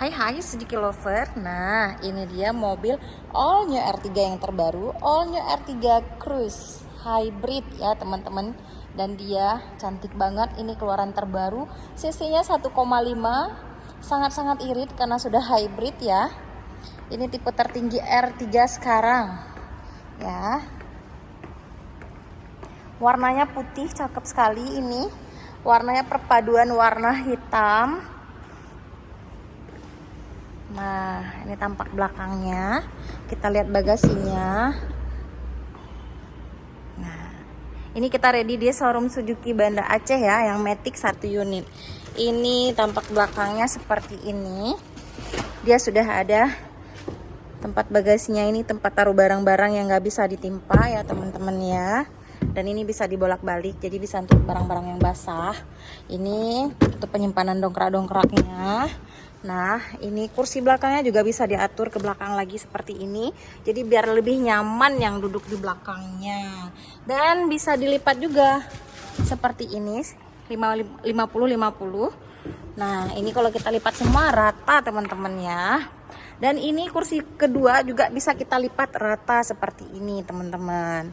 Hai sedikit lover. Nah, ini dia mobil All New R3 yang terbaru, All New R3 Cruise Hybrid ya teman-teman. Dan dia cantik banget, ini keluaran terbaru. CC-nya 1,5, sangat-sangat irit karena sudah hybrid ya. Ini tipe tertinggi R3 sekarang ya. Warnanya putih, cakep sekali ini. Warnanya perpaduan warna hitam. Nah, ini tampak belakangnya. Kita lihat bagasinya. Nah, ini kita ready di showroom Suzuki Banda Aceh ya, yang Matic 1 unit. Ini tampak belakangnya seperti ini. Dia sudah ada tempat bagasinya, ini tempat taruh barang-barang yang nggak bisa ditimpa ya teman-teman ya. Dan ini bisa dibolak-balik, jadi bisa untuk barang-barang yang basah. Ini untuk penyimpanan dongkrak-dongkraknya. Nah, ini kursi belakangnya juga bisa diatur ke belakang lagi seperti ini. Jadi biar lebih nyaman yang duduk di belakangnya. Dan bisa dilipat juga seperti ini, 50-50. Nah, ini kalau kita lipat semua rata teman-teman ya. Dan ini kursi kedua juga bisa kita lipat rata seperti ini teman-teman.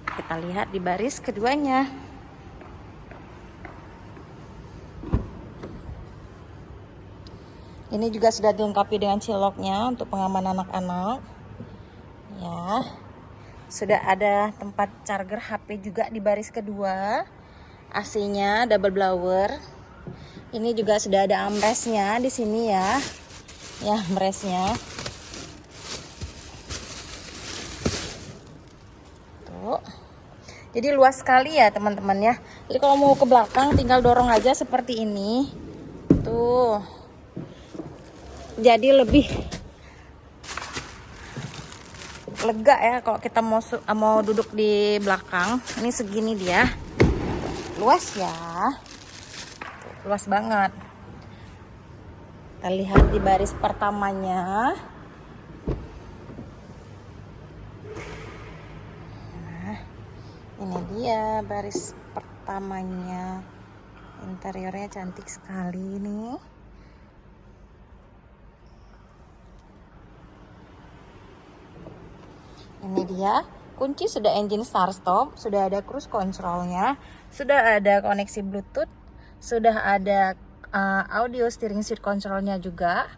Kita lihat di baris keduanya. Ini juga sudah dilengkapi dengan ciloknya untuk pengaman anak-anak. Ya. Sudah ada tempat charger HP juga di baris kedua. AC-nya double blower. Ini juga sudah ada armrestnya di sini ya. Ya, armrestnya. Tuh. Jadi luas sekali ya teman-teman ya. Jadi kalau mau ke belakang tinggal dorong aja seperti ini. Tuh. Jadi lebih lega ya kalau kita mau duduk di belakang. Ini segini dia. Luas ya. Tuh, luas banget. Kita lihat di baris pertamanya. Nah, ini dia baris pertamanya. Interiornya cantik sekali nih. Ini dia, kunci sudah engine start stop, sudah ada cruise controlnya, sudah ada koneksi Bluetooth, sudah ada audio steering seat controlnya juga.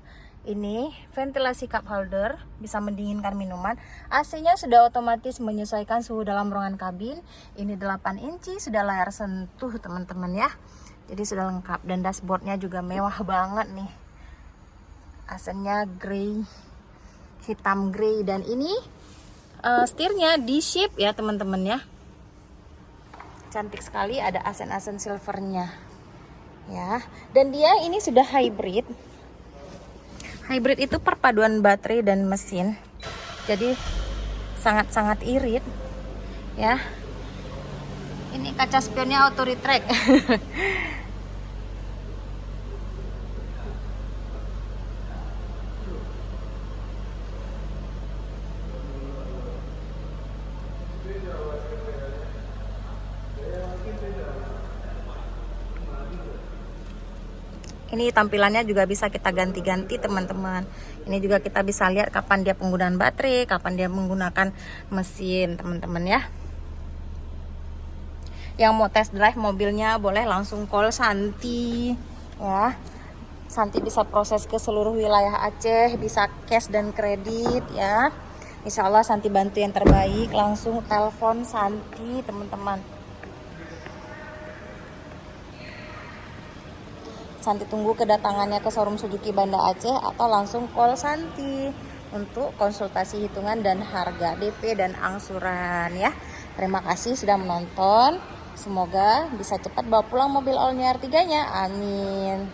Ini ventilasi cup holder, bisa mendinginkan minuman. AC-nya sudah otomatis menyesuaikan suhu dalam ruangan kabin. Ini 8 inci, sudah layar sentuh teman-teman ya. Jadi sudah lengkap, dan dashboardnya juga mewah banget nih. AC-nya grey, hitam grey, dan ini setirnya D-shape ya teman-teman ya. Cantik sekali, ada asen-asen silvernya ya. Dan dia ini sudah hybrid. Hybrid itu perpaduan baterai dan mesin. Jadi sangat-sangat irit ya. Ini kaca spionnya auto retract. Ini tampilannya juga bisa kita ganti-ganti teman-teman. Ini juga kita bisa lihat kapan dia penggunaan baterai, kapan dia menggunakan mesin teman-teman ya. Yang mau test drive mobilnya boleh langsung call Santi ya. Santi bisa proses ke seluruh wilayah Aceh, bisa cash dan kredit ya. Insya Allah Santi bantu yang terbaik. Langsung telepon Santi teman-teman. Santi tunggu kedatangannya ke showroom Suzuki Banda Aceh atau langsung call Santi untuk konsultasi hitungan dan harga DP dan angsuran ya. Terima kasih sudah menonton. Semoga bisa cepat bawa pulang mobil All New R3-nya. Amin.